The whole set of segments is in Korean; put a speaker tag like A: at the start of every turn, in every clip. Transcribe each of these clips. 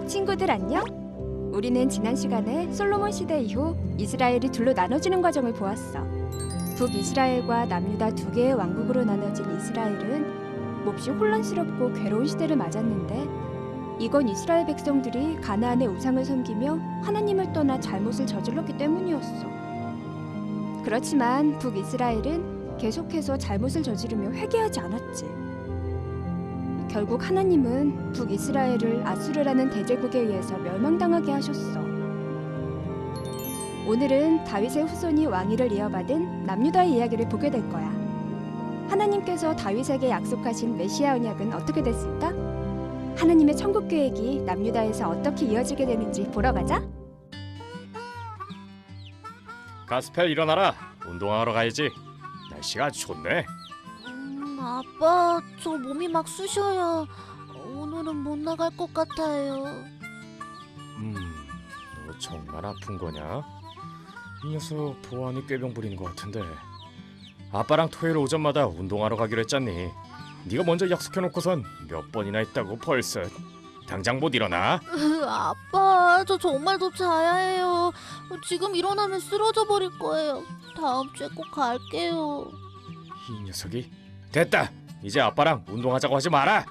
A: 친구들 안녕? 우리는 지난 시간에 솔로몬 시대 이후 이스라엘이 둘로 나눠지는 과정을 보았어. 북이스라엘과 남유다 두 개의 왕국으로 나눠진 이스라엘은 몹시 혼란스럽고 괴로운 시대를 맞았는데 이건 이스라엘 백성들이 가나안의 우상을 섬기며 하나님을 떠나 잘못을 저질렀기 때문이었어. 그렇지만 북이스라엘은 계속해서 잘못을 저지르며 회개하지 않았지. 결국 하나님은 북이스라엘을 아수르라는 대제국에 의해서 멸망당하게 하셨어. 오늘은 다윗의 후손이 왕위를 이어받은 남유다의 이야기를 보게 될 거야. 하나님께서 다윗에게 약속하신 메시아 언약은 어떻게 됐을까? 하나님의 천국 계획이 남유다에서 어떻게 이어지게 되는지 보러 가자.
B: 가스펠 일어나라. 운동하러 가야지. 날씨가 아주 좋네.
C: 아빠, 저 몸이 막 쑤셔요. 오늘은 못 나갈 것 같아요.
B: 너 정말 아픈 거냐? 이 녀석 보안이 꾀병 부리는 것 같은데. 아빠랑 토요일 오전마다 운동하러 가기로 했잖니. 네가 먼저 약속해놓고선 몇 번이나 했다고 벌써. 당장 못 일어나?
C: 아빠, 저 정말 더 자야 해요. 지금 일어나면 쓰러져 버릴 거예요. 다음 주에 꼭 갈게요.
B: 이 녀석이. 됐다. 이제 아빠랑 운동하자고 하지 마라.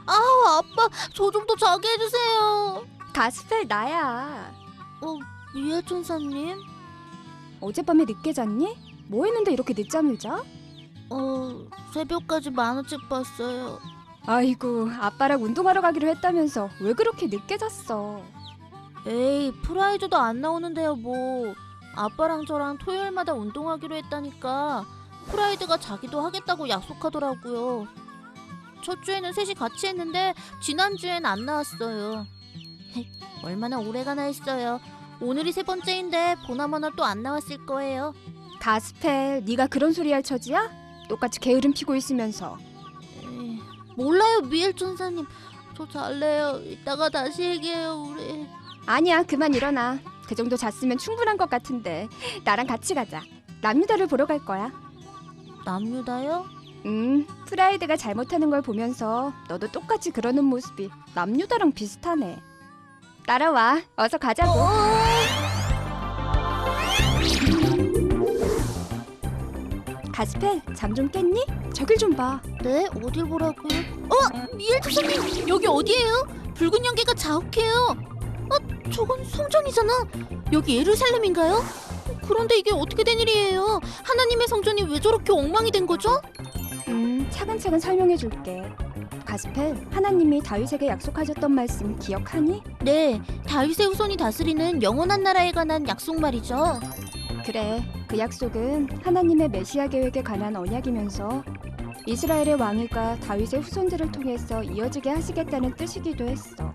C: 아빠, 저 좀 더 자게 해주세요.
A: 가스펠 나야.
C: 미애 천사님?
A: 어젯밤에 늦게 잤니? 뭐 했는데 이렇게 늦잠을 자?
C: 새벽까지 만화책 봤어요.
A: 아이고, 아빠랑 운동하러 가기로 했다면서 왜 그렇게 늦게 잤어?
C: 에이, 프라이드도 안 나오는데요, 뭐. 아빠랑 저랑 토요일마다 운동하기로 했다니까 프라이드가 자기도 하겠다고 약속하더라고요. 첫 주에는 셋이 같이 했는데 지난주엔 안 나왔어요. 얼마나 오래가나 했어요. 오늘이 세 번째인데 보나마나 또 안 나왔을 거예요.
A: 가스펠, 네가 그런 소리 할 처지야? 똑같이 게으름 피고 있으면서.
C: 몰라요, 미엘 천사님. 저 잘래요. 이따가 다시 얘기해요, 우리.
A: 아니야, 그만 일어나. 그 정도 잤으면 충분한 것 같은데. 나랑 같이 가자. 남유다를 보러 갈 거야.
C: 남유다요?
A: 프라이드가 잘못하는 걸 보면서 너도 똑같이 그러는 모습이 남유다랑 비슷하네. 따라와. 어서 가자고. 가스펠, 잠 좀 깼니? 저길 좀 봐.
C: 네? 어딜 보라고요? 미엘 천사님! 여기 어디예요? 붉은 연기가 자욱해요. 저건 성전이잖아. 여기 예루살렘인가요? 그런데 이게 어떻게 된 일이에요? 하나님의 성전이 왜 저렇게 엉망이 된 거죠?
A: 차근차근 설명해 줄게. 가스펠, 하나님이 다윗에게 약속하셨던 말씀 기억하니?
C: 네, 다윗의 후손이 다스리는 영원한 나라에 관한 약속 말이죠.
A: 그래, 그 약속은 하나님의 메시아 계획에 관한 언약이면서 이스라엘의 왕위가 다윗의 후손들을 통해서 이어지게 하시겠다는 뜻이기도 했어.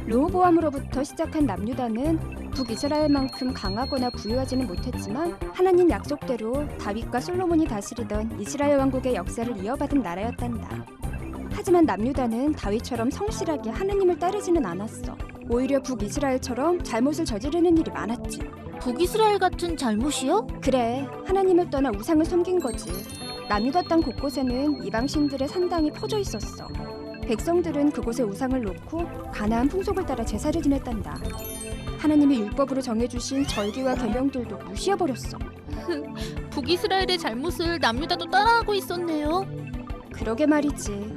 A: 르호보암으로부터 시작한 남유다는 북이스라엘만큼 강하거나 부유하지는 못했지만 하나님 약속대로 다윗과 솔로몬이 다스리던 이스라엘 왕국의 역사를 이어받은 나라였단다. 하지만 남유다는 다윗처럼 성실하게 하나님을 따르지는 않았어. 오히려 북이스라엘처럼 잘못을 저지르는 일이 많았지.
C: 북이스라엘 같은 잘못이요?
A: 그래, 하나님을 떠나 우상을 섬긴 거지. 남유다 땅 곳곳에는 이방신들의 산당이 퍼져 있었어. 백성들은 그곳에 우상을 놓고 가나안 풍속을 따라 제사를 지냈단다. 하나님의 율법으로 정해주신 절기와 계명들도 무시해버렸어.
C: 북이스라엘의 잘못을 남유다도 따라하고 있었네요.
A: 그러게 말이지.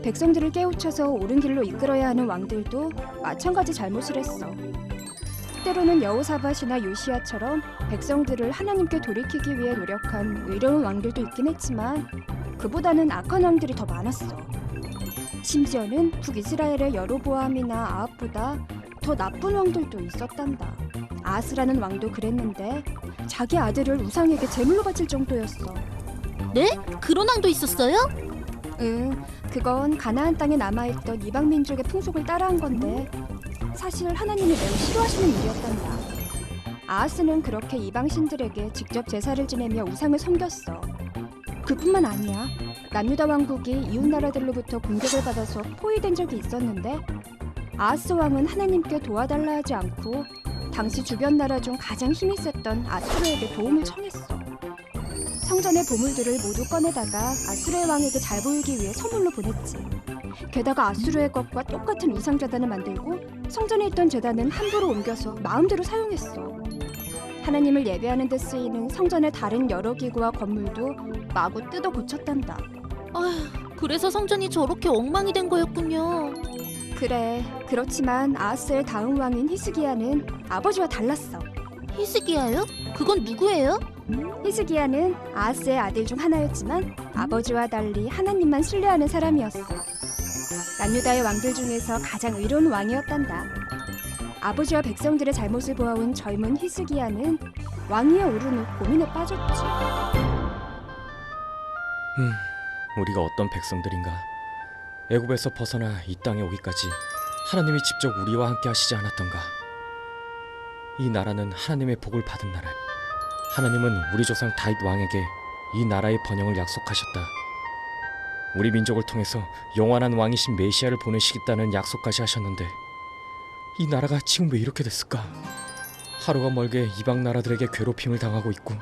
A: 백성들을 깨우쳐서 옳은 길로 이끌어야 하는 왕들도 마찬가지 잘못을 했어. 때로는 여호사밧이나 요시야처럼 백성들을 하나님께 돌이키기 위해 노력한 의로운 왕들도 있긴 했지만 그보다는 악한 왕들이 더 많았어. 심지어는 북이스라엘의 여로보암이나 아합보다 더 나쁜 왕들도 있었단다. 아하스라는 왕도 그랬는데 자기 아들을 우상에게 제물로 바칠 정도였어.
C: 네? 그런 왕도 있었어요?
A: 그건 가나안 땅에 남아있던 이방 민족의 풍속을 따라한 건데 사실 하나님이 매우 싫어하시는 일이었단다. 아하스는 그렇게 이방 신들에게 직접 제사를 지내며 우상을 섬겼어. 그뿐만 아니야. 남유다 왕국이 이웃 나라들로부터 공격을 받아서 포위된 적이 있었는데 아하스 왕은 하나님께 도와달라 하지 않고 당시 주변 나라 중 가장 힘이 셌던 아수르에게 도움을 청했어. 성전의 보물들을 모두 꺼내다가 아수르의 왕에게 잘 보이기 위해 선물로 보냈지. 게다가 아수르의 것과 똑같은 우상 제단을 만들고 성전에 있던 제단은 함부로 옮겨서 마음대로 사용했어. 하나님을 예배하는 데 쓰이는 성전의 다른 여러 기구와 건물도 마구 뜯어 고쳤단다.
C: 아휴, 그래서 성전이 저렇게 엉망이 된 거였군요.
A: 그래, 그렇지만 아하스의 다음 왕인 히스기야는 아버지와 달랐어.
C: 히스기야요? 그건 누구예요?
A: 히스기야는 아하스의 아들 중 하나였지만 아버지와 달리 하나님만 신뢰하는 사람이었어. 남유다의 왕들 중에서 가장 의로운 왕이었단다. 아버지와 백성들의 잘못을 보아온 젊은 히스기야는 왕위에 오른 후 고민에 빠졌지.
B: 우리가 어떤 백성들인가? 애굽에서 벗어나 이 땅에 오기까지 하나님이 직접 우리와 함께 하시지 않았던가? 이 나라는 하나님의 복을 받은 나라. 하나님은 우리 조상 다윗 왕에게 이 나라의 번영을 약속하셨다. 우리 민족을 통해서 영원한 왕이신 메시아를 보내시겠다는 약속까지 하셨는데 이 나라가 지금 왜 이렇게 됐을까? 하루가 멀게 이방 나라들에게 괴롭힘을 당하고 있고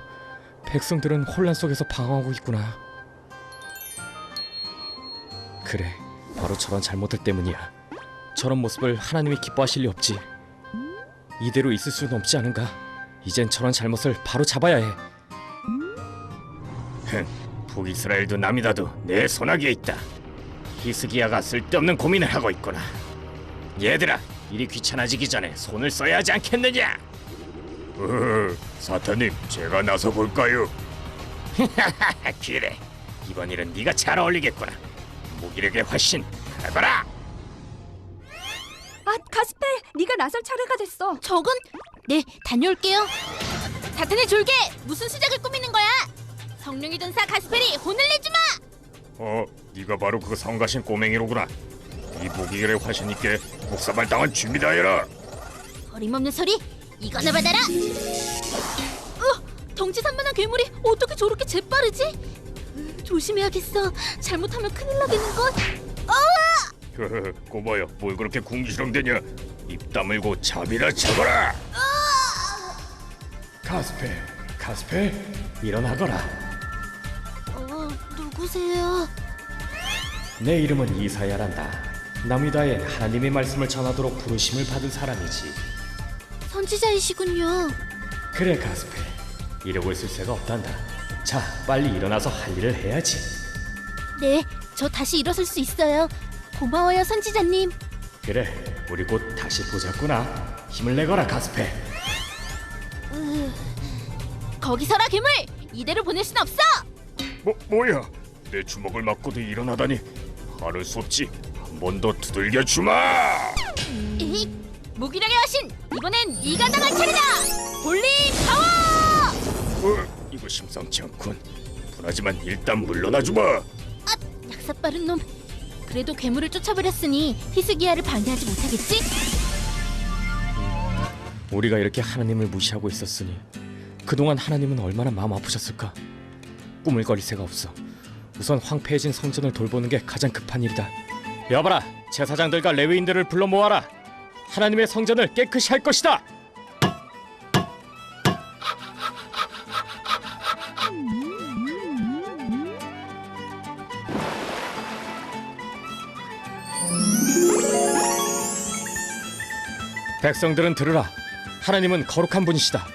B: 백성들은 혼란 속에서 방황하고 있구나. 그래, 바로 저런 잘못들 때문이야. 저런 모습을 하나님이 기뻐하실 리 없지. 이대로 있을 수는 없지 않은가? 이젠 저런 잘못을 바로 잡아야 해. 북이스라엘도 남유다도 내 손아귀에 있다. 히스기야가 쓸데없는 고민을 하고 있구나. 얘들아, 일이 귀찮아지기 전에 손을 써야 하지 않겠느냐? 사탄님, 제가 나서 볼까요? 그래, 이번 일은 네가 잘 어울리겠구나. 무기력의 화신 하거라.
A: 아, 가스펠! 네가 나설 차례가 됐어.
C: 저건? 네, 다녀올게요. 사탄의 졸개! 무슨 수작을 꾸미는 거야? 성령의 전사 가스펠이 혼을 내주마!
B: 네가 바로 그 성가신 꼬맹이로구나. 이 무기력의 화신 있게 목사발당한 줍니다 해라.
C: 어림없는 소리! 이거나 받아라! 덩치 산만한 괴물이 어떻게 저렇게 재빠르지? 조심해야겠어. 잘못하면 큰일 나겠는걸?
B: 꼬마야, 뭘 그렇게 궁시렁대냐? 입 다물고 잠이나 자거라. 가스펠, 일어나거라.
C: 누구세요?
B: 내 이름은 이사야란다. 남유다에 하나님의 말씀을 전하도록 부르심을 받은 사람이지.
C: 선지자이시군요.
B: 그래, 가스펠, 이러고 있을 새가 없단다. 자, 빨리 일어나서 할 일을 해야지.
C: 네, 저 다시 일어설 수 있어요. 고마워요, 선지자님.
B: 그래, 우리 곧 다시 보자꾸나. 힘을 내거라, 가스펠.
C: 거기서라, 괴물! 이대로 보낼 순 없어!
B: 뭐야? 내 주먹을 맞고도 일어나다니. 하를 수 없지. 한 번 더 두들겨 주마.
C: 무기력의 화신! 이번엔 네가 당할 차례다! 볼링 파워!
B: 이거 심상치 않군. 분하지만 일단 물러나 주마.
C: 약사 빠른 놈. 그래도 괴물을 쫓아버렸으니 히스기야를 방해하지 못하겠지?
B: 우리가 이렇게 하나님을 무시하고 있었으니 그동안 하나님은 얼마나 마음 아프셨을까? 꾸물거릴 새가 없어. 우선 황폐해진 성전을 돌보는 게 가장 급한 일이다. 여봐라, 제사장들과 레위인들을 불러 모아라. 하나님의 성전을 깨끗이 할 것이다. 백성들은 들으라. 하나님은 거룩한 분이시다.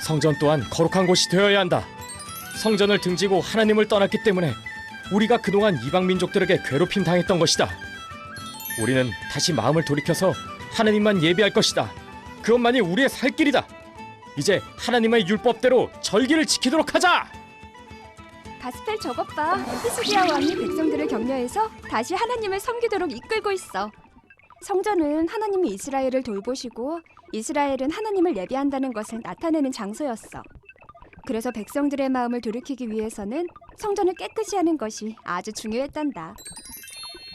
B: 성전 또한 거룩한 곳이 되어야 한다. 성전을 등지고 하나님을 떠났기 때문에 우리가 그동안 이방 민족들에게 괴롭힘 당했던 것이다. 우리는 다시 마음을 돌이켜서 하나님만 예배할 것이다. 그것만이 우리의 살 길이다. 이제 하나님의 율법대로 절기를 지키도록 하자.
A: 가스펠 저것 봐. 히스기야 왕이 백성들을 격려해서 다시 하나님을 섬기도록 이끌고 있어. 성전은 하나님이 이스라엘을 돌보시고 이스라엘은 하나님을 예배한다는 것을 나타내는 장소였어. 그래서 백성들의 마음을 돌이키기 위해서는 성전을 깨끗이 하는 것이 아주 중요했단다.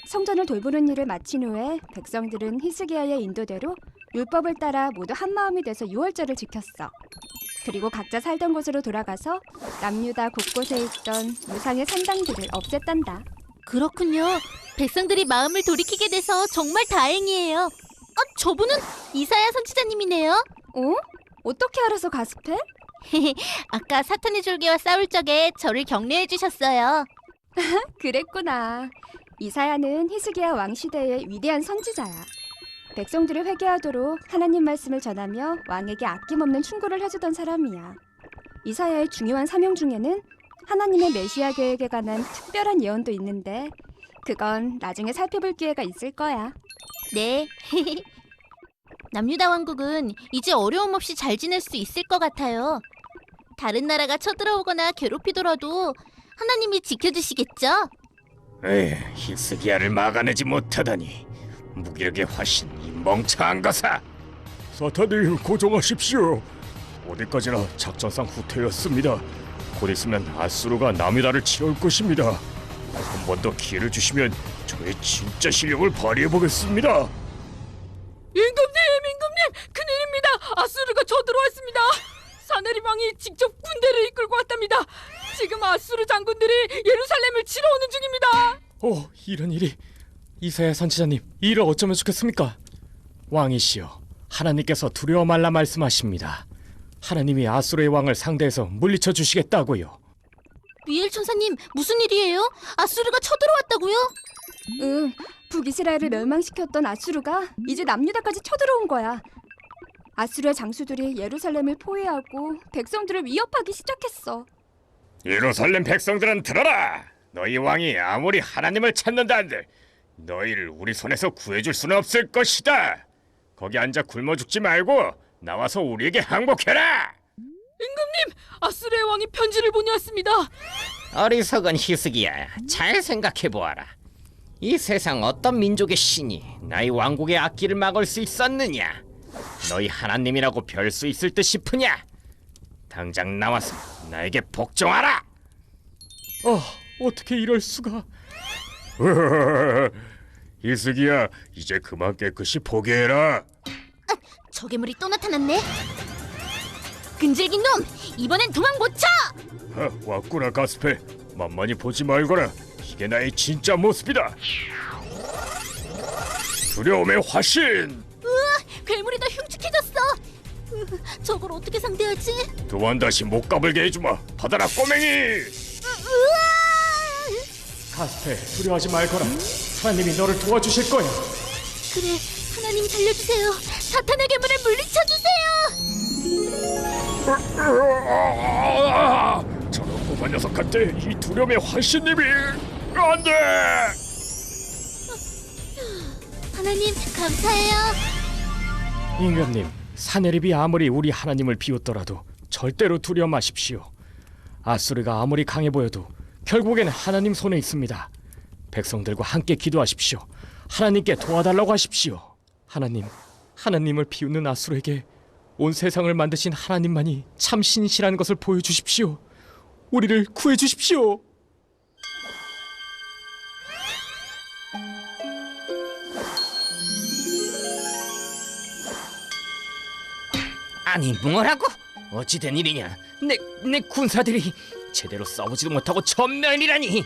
A: 성전을 돌보는 일을 마친 후에 백성들은 히스기야의 인도대로 율법을 따라 모두 한 마음이 돼서 유월절을 지켰어. 그리고 각자 살던 곳으로 돌아가서 남유다 곳곳에 있던 우상의 산당들을 없앴단다.
C: 그렇군요. 백성들이 마음을 돌이키게 돼서 정말 다행이에요. 저분은 이사야 선지자님이네요.
A: 어? 어떻게 알아서 가스펠?
C: 아까 사탄의 줄기와 싸울 적에 저를 격려해 주셨어요.
A: 그랬구나. 이사야는 히스기야 왕 시대의 위대한 선지자야. 백성들이 회개하도록 하나님 말씀을 전하며 왕에게 아낌없는 충고를 해주던 사람이야. 이사야의 중요한 사명 중에는 하나님의 메시아 계획에 관한 특별한 예언도 있는데 그건 나중에 살펴볼 기회가 있을 거야.
C: 네. 남유다 왕국은 이제 어려움 없이 잘 지낼 수 있을 것 같아요. 다른 나라가 쳐들어오거나 괴롭히더라도 하나님이 지켜주시겠죠?
B: 에이, 히스기야를 막아내지 못하다니 무기력의 화신 이 멍청한 것아. 사탄이 고정하십시오. 어디까지나 작전상 후퇴였습니다. 곧 있으면 아수르가 남유다를 치러올 것입니다. 한 번 더 기회를 주시면 저의 진짜 실력을 발휘해 보겠습니다.
D: 임금님, 큰일입니다. 아수르가 쳐들어왔습니다. 사네립 왕이 직접 군대를 이끌고 왔답니다. 지금 아수르 장군들이 예루살렘을 치러 오는 중입니다.
B: 이런 일이. 이사야 선지자님, 이 일을 어쩌면 좋겠습니까? 왕이시여, 하나님께서 두려워 말라 말씀하십니다. 하나님이 아수르의 왕을 상대해서 물리쳐 주시겠다고요.
C: 미엘 천사님, 무슨 일이에요? 아수르가 쳐들어왔다고요?
A: 응, 북이스라엘을 멸망시켰던 아수르가 이제 남유다까지 쳐들어온 거야. 아수르의 장수들이 예루살렘을 포위하고 백성들을 위협하기 시작했어.
B: 예루살렘 백성들은 들어라. 너희 왕이 아무리 하나님을 찾는다 한들 너희를 우리 손에서 구해줄 수는 없을 것이다. 거기 앉아 굶어 죽지 말고 나와서 우리에게 항복해라.
D: 임금님, 아수르의 왕이 편지를 보내왔습니다.
E: 어리석은 히스기야, 잘 생각해보아라. 이 세상 어떤 민족의 신이 나의 왕국의 악기를 막을 수 있었느냐? 너희 하나님이라고 별 수 있을 듯 싶으냐? 당장 나와서 나에게 복종하라.
B: 어떻게 이럴 수가? 히스기야, 이제 그만 깨끗이 포기해라.
C: 저 괴물이 또 나타났네. 끈질긴 놈, 이번엔 도망 못 쳐!
B: 왔구나 가스펠. 만만히 보지 말거라. 이게 나의 진짜 모습이다. 두려움의 화신.
C: 괴물이 더 흉측해졌어. 저걸 어떻게 상대하지?
B: 두 번 다시 못 가불게 해주마. 받아라 꼬맹이. 가스펠, 두려워하지 말거라. 하나님이 너를 도와주실 거야.
C: 그래, 하나님 살려주세요. 사탄의 괴물을 물리쳐주세요.
B: 저런 꼬마 녀석한테 이 두려움의 화신님이 안 돼.
C: 하나님 감사해요.
B: 임금님, 사네립이 아무리 우리 하나님을 비웃더라도 절대로 두려워 마십시오. 아수르가 아무리 강해 보여도 결국에는 하나님 손에 있습니다. 백성들과 함께 기도하십시오. 하나님께 도와달라고 하십시오. 하나님을 비웃는 아수르에게 온 세상을 만드신 하나님만이 참 신이시라는 것을 보여주십시오. 우리를 구해주십시오.
E: 아니 뭐라고? 어찌 된 일이냐? 내 군사들이 제대로 싸우지도 못하고 전멸이라니.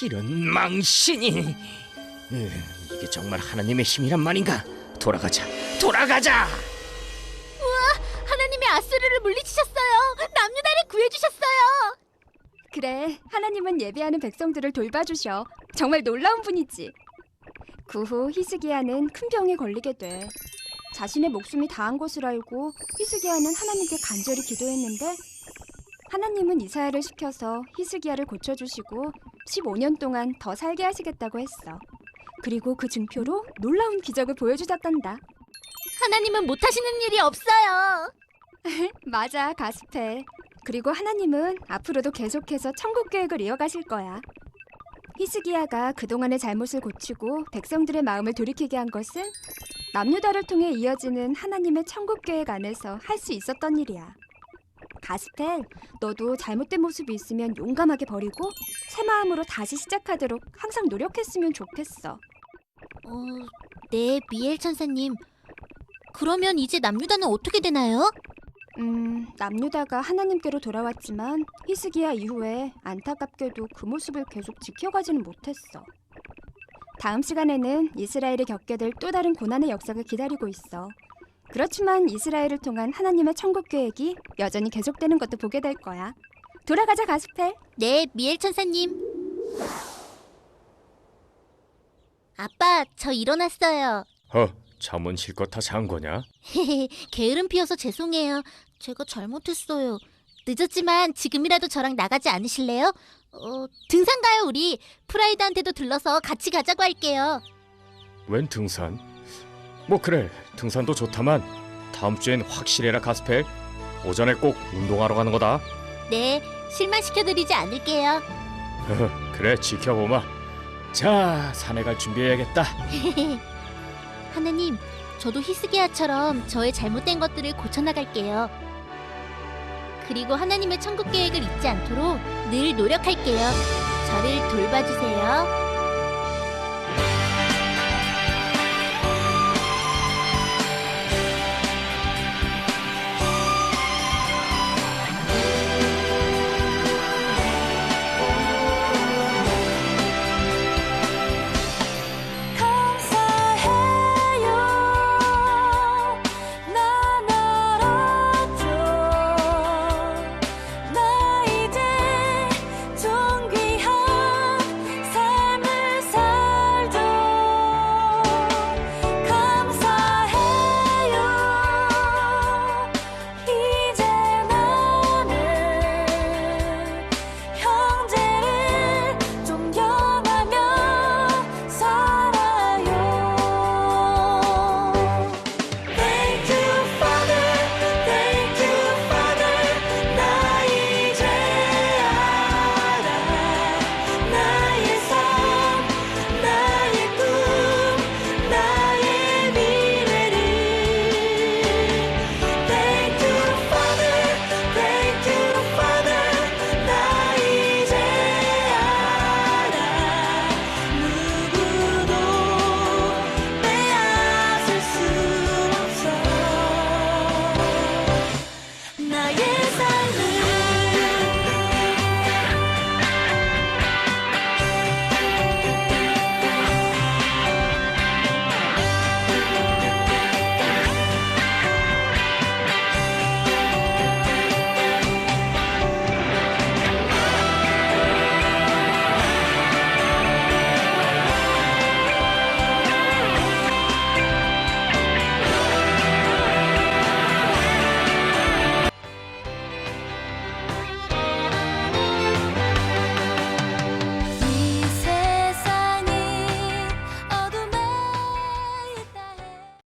E: 이런 망신이. 이게 정말 하나님의 힘이란 말인가? 돌아가자.
C: 하나님이 아수르를 물리치셨어요. 남유다를 구해주셨어요.
A: 그래, 하나님은 예배하는 백성들을 돌봐주셔. 정말 놀라운 분이지. 그 후 히스기야는 큰 병에 걸리게 돼. 자신의 목숨이 다한 것을 알고 히스기야는 하나님께 간절히 기도했는데 하나님은 이사야를 시켜서 히스기야를 고쳐주시고 15년 동안 더 살게 하시겠다고 했어. 그리고 그 증표로 놀라운 기적을 보여주셨단다.
C: 하나님은 못하시는 일이 없어요.
A: 맞아, 가스펠. 그리고 하나님은 앞으로도 계속해서 천국 계획을 이어가실 거야. 히스기야가 그동안의 잘못을 고치고 백성들의 마음을 돌이키게 한 것은 남유다를 통해 이어지는 하나님의 천국 계획 안에서 할 수 있었던 일이야. 가스펠, 너도 잘못된 모습이 있으면 용감하게 버리고 새 마음으로 다시 시작하도록 항상 노력했으면 좋겠어.
C: 네, 미엘 천사님. 그러면 이제 남유다는 어떻게 되나요?
A: 남유다가 하나님께로 돌아왔지만 히스기야 이후에 안타깝게도 그 모습을 계속 지켜가지는 못했어. 다음 시간에는 이스라엘이 겪게 될 또 다른 고난의 역사가 기다리고 있어. 그렇지만 이스라엘을 통한 하나님의 천국 계획이 여전히 계속되는 것도 보게 될 거야. 돌아가자, 가스펠.
C: 네, 미엘 천사님. 아빠, 저 일어났어요.
B: 잠은 실컷 다 잔 거냐?
C: 게으름 피워서 죄송해요. 제가 잘못했어요. 늦었지만 지금이라도 저랑 나가지 않으실래요? 등산 가요, 우리. 프라이드한테도 들러서 같이 가자고 할게요.
B: 웬 등산? 뭐 그래, 등산도 좋다만 다음 주엔 확실해라, 가스펠. 오전에 꼭 운동하러 가는 거다.
C: 네, 실망시켜드리지 않을게요.
B: 그래, 지켜보마. 자, 산에 갈 준비해야겠다.
C: 하나님, 저도 히스기야처럼 저의 잘못된 것들을 고쳐나갈게요. 그리고 하나님의 천국 계획을 잊지 않도록 늘 노력할게요. 저를 돌봐주세요.